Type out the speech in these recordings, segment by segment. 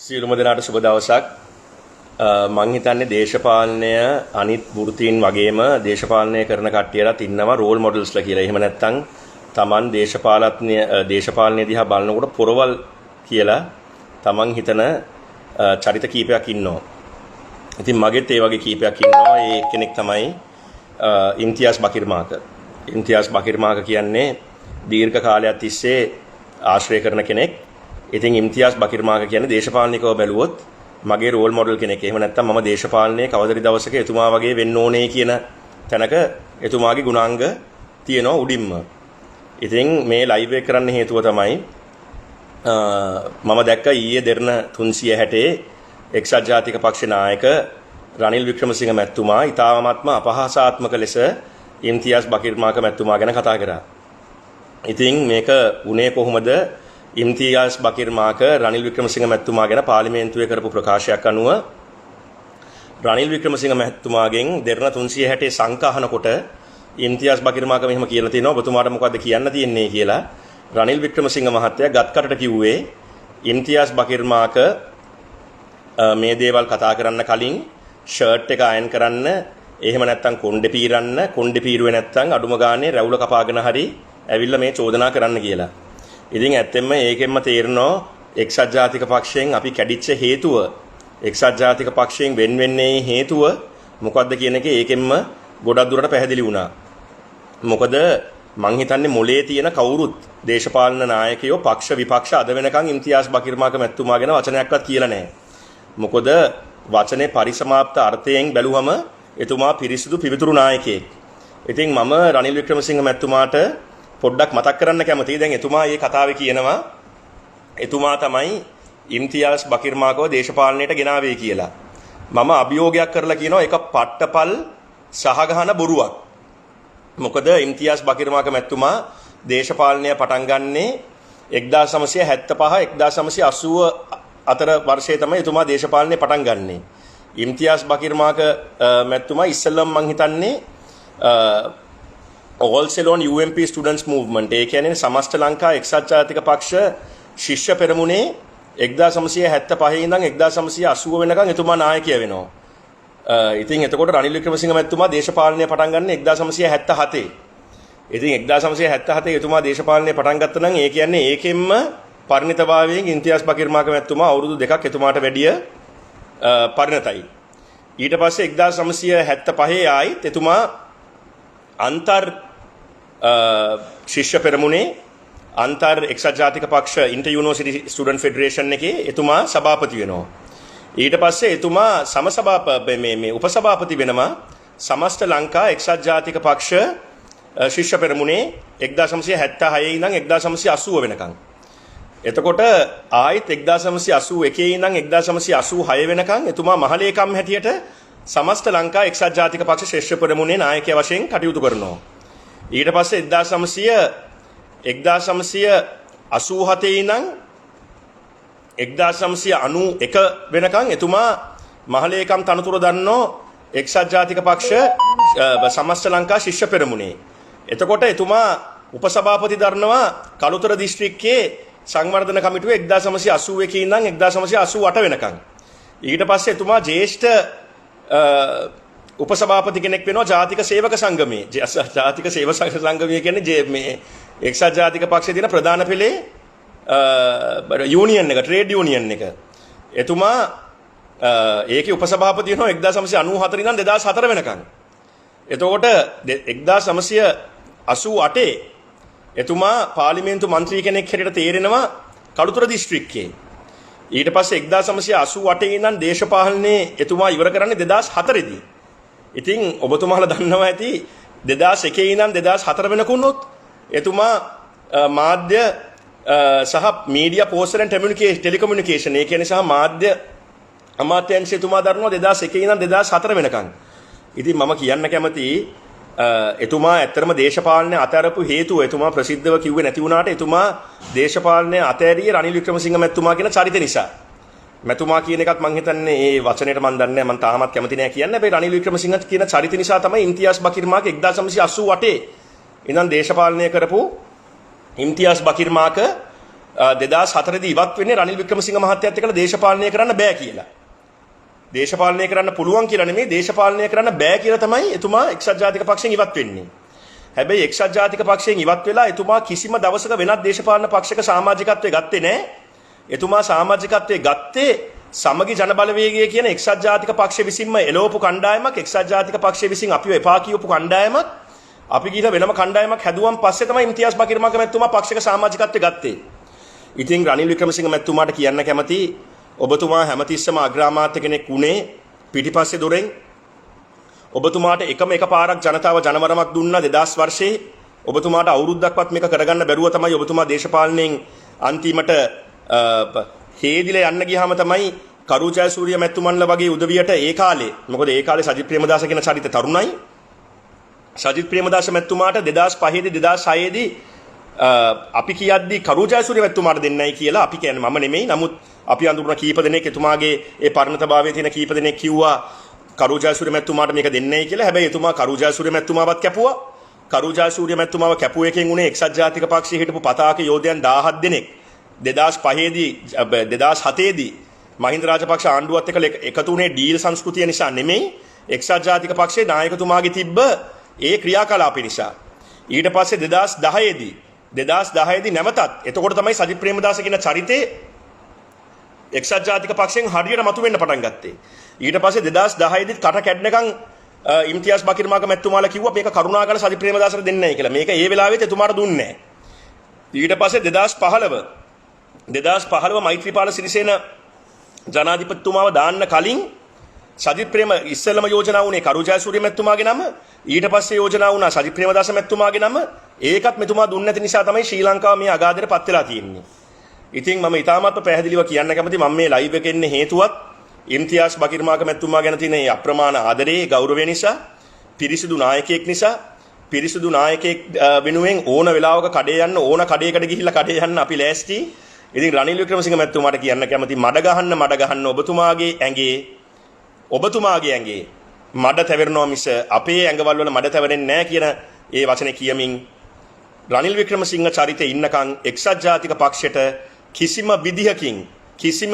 සියලුම දෙනාට සුබ දවසක්. මං හිතන්නේ දේශපාලනය අනිත් වෘත්තීන් වගේම දේශපාලනය කරන කට්ටියටත් ඉන්නවා රෝල් මොඩල්ස්ලා කියලා. එහෙම නැත්නම් Taman දේශපාලනය දිහා බලනකොට පොරවල් කියලා Taman හිතන චරිත කීපයක් ඉන්නවා. ඉතින් මගෙත් ඒ වගේ කීපයක් ඉන්නවා. ඒ කෙනෙක් තමයි ඉම්තියාස් බකිර් මාක. ඉම්තියාස් බකිර් මාක කියන්නේ දීර්ඝ කාලයක් තිස්සේ ආශ්‍රය කරන කෙනෙක්. ඉතින් ඉම්තියාස් බකිර් මාක කියන්නේ දේශපාලනිකව බැලුවොත් මගේ රෝල් මොඩල් කෙනෙක්. එහෙම නැත්නම් මම දේශපාලනයේ කවදරි දවසක එතුමා වගේ වෙන්න ඕනේ කියන තැනක එතුමාගේ ගුණාංග තියෙනවා උඩින්ම. ඉතින් මේ ලයිව් එක කරන්න හේතුව තමයි මම දැක්ක ඊයේ දෙරණ 360 එක්සත් ජාතික පක්ෂ නායක රනිල් වික්‍රමසිංහ මැතිතුමා ඉතාමත්ම අපහාසාත්මක ලෙස ඉම්තියාස් බකිර් මාක මැතිතුමා ගැන කතා කරා. ඉතින් මේක උනේ කොහොමද? ඉම්තියාස් බකිර් මාක රනිල් වික්‍රමසිංහ මැතිතුමා ගැන පාර්ලිමේන්තුවේ කරපු ප්‍රකාශයක් අනුව රනිල් වික්‍රමසිංහ මැතිතුමාගෙන් දෙරණ 360 සංකහනකොට ඉම්තියාස් බකිර් මාක මෙහෙම කියලා තියෙනවා ඔබතුමාට මොකද්ද කියන්න තියෙන්නේ කියලා. රනිල් වික්‍රමසිංහ මහත්තයා ගත්කටට කිව්වේ ඉම්තියාස් බකිර් මාක මේ දේවල් කතා කරන්න කලින් ෂර්ට් එක අයන් කරන්න, එහෙම නැත්නම් කොණ්ඩේ පීරුවේ නැත්නම් අඩුම ගානේ රැවුල කපාගෙන හරි ඇවිල්ලා මේ චෝදනා කරන්න කියලා. ඉතින් ඇත්තෙන්ම ඒකෙන්ම තේරෙනවා එක්සත් ජාතික පක්ෂයෙන් අපි කැඩිච්ච හේතුව, එක්සත් ජාතික පක්ෂයෙන් වෙන් වෙන්නේ හේතුව මොකද්ද කියන එක ඒකෙන්ම ගොඩක් දුරට පැහැදිලි වුණා. මොකද මං හිතන්නේ මොලේ තියෙන කවුරුත් දේශපාලන නායකයෝ පක්ෂ විපක්ෂ අද වෙනකන් ඉම්තියාස් බකිර් මාක මැතිතුමා ගැන වචනයක්වත් කියලා නැහැ. මොකද වචනේ පරිසමාප්ත අර්ථයෙන් බැලුවම එතුමා පිරිසිදු පිවිතුරු නායකයෙක්. ඉතින් මම රනිල් වික්‍රමසිංහ මැතිතුමාට පොඩ්ඩක් මතක් කරන්න කැමතියි. දැන් එතුමා මේ කතාවේ කියනවා එතුමා තමයි ඉම්තියාස් බකිර් මාකව දේශපාලනයට ගෙනාවේ කියලා. මම අභියෝගයක් කරලා කියනවා ඒක පට්ටපල් සහගහන බොරුවක්. මොකද ඉම්තියාස් බකිර් මාක මැතිතුමා දේශපාලනය පටන් ගන්නේ 1975 1980 අතර වර්ෂයේ තමයි එතුමා දේශපාලනය පටන් ගන්නෙ. ඉම්තියාස් බකිර් මාක මැතිතුමා ඉස්සෙල්ලම මං හිතන්නේ All Ceylon UMP Students Movement ඒ කියන්නේ සමස්ත ලංකා එක්සත් ජාතික පක්ෂ ශිෂ්‍ය පෙරමුණේ 1975 ඉඳන් 1980 වෙනකන් එතුමා නායකයා වෙනවා. ඉතින් එතකොට රනිල් වික්‍රමසිංහ මැතිතුමා දේශපාලනය පටන් ගන්න 1977. ඉතින් 1977 එතුමා දේශපාලනය පටන් ගත්තා නම් ඒ කියන්නේ ඒකෙන්ම පරිණතභාවයෙන් ඉම්තියාස් බකිර් මාක මැතිතුමා අවුරුදු 2ක් එතුමාට වැඩිය පරිණතයි. ඊට පස්සේ 1975 ආයිත් එතුමා අන්තර් ශිෂ්‍ය පෙරමුණේ අන්තර් එක්සත් ජාතික පක්ෂ ඉන්ටර් යුනිවර්සිටි ස්ටුඩන්ට් ෆෙඩරේෂන් එකේ එතුමා සභාපති වෙනවා. ඊට පස්සේ එතුමා උපසභාපති වෙනවා සමස්ත ලංකා එක්සත් ජාතික පක්ෂ ශිෂ්‍ය පෙරමුණේ 1976 ඉඳන් 1980 වෙනකන්. එතකොට ආයිත් 1981 ඉඳන් 1986 වෙනකන් එතුමා මහලේකම් හැටියට සමස්ත ලංකා එක්සත් ජාතික පක්ෂ ශිෂ්‍ය පෙරමුණේ නායකයා වශයෙන් කටයුතු කරනවා. ඊට පස්සේ 1987 ඉඳන් 1991 වෙනකන් එතුමා මහලේකම් තනතුර දන්නෝ එක්සත් ජාතික පක්ෂ සමස්ත ලංකා ශිෂ්‍ය පෙරමුණේ. එතකොට එතුමා උපසභාපති දරනවා කළුතර දිස්ත්‍රික්කයේ සංවර්ධන කමිටුවේ 1981 ඉඳන් 1988 වෙනකන්. ඊට පස්සේ එතුමා ජ්‍යෙෂ්ඨ උපසභාපති කෙනෙක් වෙනවා ජාතික සේවක සංගමයේ. ජාතික සේවක සංගමය කියන්නේ මේ එක්සත් ජාතික පක්ෂයේ තියෙන ප්‍රධාන පෙළේ යූනියන් එක, ට්‍රේඩ් යූනියන් එක. එතුමා ඒකේ උපසභාපති වෙනවා 1994 ඉඳන් 2004 වෙනකන්. එතකොට 1988 එතුමා පාර්ලිමේන්තු මන්ත්‍රී කෙනෙක් හැටියට තේරෙනවා කළුතර දිස්ත්‍රික්කයේ. ඊට පස්සේ 1988 ඉඳන් දේශපාලනේ එතුමා ඉවර කරන්නේ 2004 දී. ඉතින් ඔබතුමාලා දන්නවා ඇති 2001 ඉඳන් 2004 වෙනකුනොත් එතුමා මාධ්‍ය සහ මීඩියා පෝස්ටර් ඇන්ඩ් ටෙලිකමියුනිකේෂන් ඒ කියන්නේ සහ මාධ්‍ය අමාත්‍යාංශය එතුමා දරනවා 2001 ඉඳන් 2004 වෙනකන්. ඉතින් මම කියන්න කැමති එතුමා ඇත්තටම දේශපාලනය අතහැරපු හේතුව එතුමා ප්‍රසිද්ධව කිව්වේ නැති වුණාට එතුමා දේශපාලනය අතහැරියේ රනිල් වික්‍රමසිංහ මැතිතුමා කියන චරිත නිසා. මැතිතුමා කියන එකත් මම හිතන්නේ මේ වචනේට මම දන්නේ නැහැ, මම තාමත් කැමති නැහැ කියන්න. හැබැයි රනිල් වික්‍රමසිංහ කියන චරිත නිසා තමයි ඉම්තියාස් බකිර් මාක 1988 ඉඳන් දේශපාලනය කරපු ඉම්තියාස් බකිර් මාක 2004 දී ඉවත් වෙන්නේ රනිල් වික්‍රමසිංහ මහත්තයාත් එක්කලා දේශපාලනය කරන්න බෑ කියලා. දේශපාලනය කරන්න පුළුවන් කියලා නෙමෙයි දේශපාලනය කරන්න බෑ කියලා තමයි එතුමා එක්සත් ජාතික පක්ෂයෙන් ඉවත් වෙන්නේ. හැබැයි එක්සත් ජාතික පක්ෂයෙන් ඉවත් වෙලා එතුමා කිසිම දවසක වෙනත් දේශපාලන පක්ෂයක සමාජිකත්වයේ ගත්තේ නැහැ. එතුමා සමාජිකත්වයේ ගත්තේ සමගි ජනබලවේගය කියන එක්සත් ජාතික පක්ෂ විසින්ම එළවපු කණ්ඩායමක්, එක්සත් ජාතික පක්ෂ විසින් අපිව එපා කියවපු කණ්ඩායමක්. අපි ගිහින් වෙනම කණ්ඩායමක් හැදුවන් පස්සේ තමයි ඉම්තියාස් බකීර් මහත්මයා පක්ෂික සමාජිකත්වයේ ගත්තේ. ඉතින් රනිල් වික්‍රමසිංහ මැතිතුමාට කියන්න කැමති ඔබතුමා හැමතිස්සම අග්‍රාමාත්‍ය කෙනෙක් වුණේ පිටිපස්සේ දොරෙන්. ඔබතුමාට එකම එක පාරක් ජනතාව ජනවරමක් දුන්නා 2000 වර්ෂයේ. ඔබතුමාට අවුරුද්දක්වත් මේක කරගන්න බැරුව තමයි ඔබතුමා දේශපාලනයෙන් අන්තිමට හේදිලා යන්න ගියාම තමයි කරු ජයසූරිය මැතිතුමන්ලා වගේ උදවියට ඒ කාලේ මොකද ඒ කාලේ සජිත් ප්‍රේමදාස කියන චරිත තරුණයි. සජිත් ප්‍රේමදාස මැතිතුමාට 2005 දී 2006 දී අපි කියද්දි කරු ජයසූරිය මැතිතුමාට දෙන්නයි කියලා අපි කියන්නේ මම නෙමෙයි. නමුත් අපි අඳුරන කීප දෙනෙක් එතුමාගේ ඒ පරිණතභාවයේ තියෙන කීප දෙනෙක් කිව්වා කරු ජයසූරිය මැතිතුමාට මේක දෙන්නයි කියලා. හැබැයි එතුමා කරු ජයසූරිය මැතිතුමාවත් කැපුවා. කරු ජයසූරිය මැතිතුමාව කැපුව එකෙන් උනේ එක්සත් ජාතික පක්ෂයේ හිටපු පතාක යෝධයන් 17 දෙනෙක් 2005 දී 2007 දී මහින්ද රාජපක්ෂ ආණ්ඩුවත් එක්ක එකතු වුණේ ඩීල් සංස්කෘතිය නිසා නෙමෙයි. එක්සත් ජාතික පක්ෂයේ නායකතුමාගේ තිබ්බ ඒ ක්‍රියාකලාප නිසා. ඊට පස්සේ 2010 දී නැවතත් එතකොට තමයි සජිත් ප්‍රේමදාස කියන චරිතේ එක්සත් ජාතික පක්ෂයෙන් හරියට මතුවෙන්න පටන් ගත්තේ. ඊට පස්සේ 2010 දී කට කැඩනකම් ඉම්තියාස් බකීර් මැතිතුමාලා කිව්වා මේක කරුණාකර සජිත් ප්‍රේමදාසට දෙන්නේ නැහැ කියලා. මේක ඒ වෙලාවෙත් එතුමාට දුන්නේ නැහැ. ඊට පස්සේ 2015 මෛත්‍රීපාල සිරිසේන ජනාධිපතිතුමාව දාන්න කලින් සජිත් ප්‍රේම ඉස්සෙල්ලම යෝජනා වුණේ කරු ජයසූරිය මැතිතුමාගේ නම. ඊට පස්සේ යෝජනා වුණා සජිත් ප්‍රේමදාස මැතිතුමාගේ නම. ඒකත් මෙතුමා දුන්නේ නැති නිසා තමයි ශ්‍රී ලංකාව මේ අගාධයට පත් වෙලා තියෙන්නේ. ඉතින් මම ඊටාමත්ම පැහැදිලිව කියන්න කැමති මම මේ ලයිව් එකේ ඉන්නේ හේතුවත් ඉම්තියාස් බකීර් මැතිතුමා ගැන තියෙන මේ අප්‍රමාණ ආදරේ ගෞරවය නිසා, පිරිසිදු නායකයෙක් නිසා, පිරිසිදු නායකයෙක් වෙනුවෙන් ඕන වෙලාවක කඩේ යන්න ඕන කඩේකට ගිහිල්ලා කඩේ යන්න අපි ලෑස්ති. ඉතින් රනිල් වික්‍රමසිංහ මැතිතුමාට කියන්න කැමති මඩ ගහන්න ඔබතුමාගේ ඇඟේ මඩ තැවෙරනවා මිස අපේ ඇඟවල් වල මඩ තැවෙන්නේ නැහැ කියන ඒ වචනේ කියමින් රනිල් වික්‍රමසිංහ චරිතේ ඉන්නකන් එක්සත් ජාතික පක්ෂයට කිසිම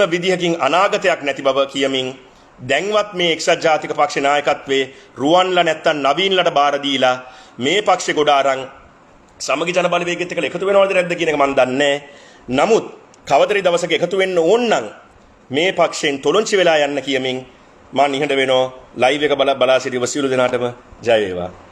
විදිහකින් අනාගතයක් නැති බව කියමින් දැන්වත් මේ එක්සත් ජාතික පක්ෂ නායකත්වයේ රුවන්ලා නැත්තම් නවීන්ලට බාර දීලා මේ පක්ෂේ ගොඩ අරන් සමගි ජන බලවේගයත් එක්ක එකතු වෙනවද නැද්ද කියන එක මම දන්නේ නමුත් කවදරි දවසක එකතු වෙන්න ඕන නම් මේ පක්ෂෙන් තොලොංචි වෙලා යන්න කියමින් මම නිහඬ වෙනවා. ලයිව් එක බලා සිටින සියලු දෙනාටම ජය වේවා.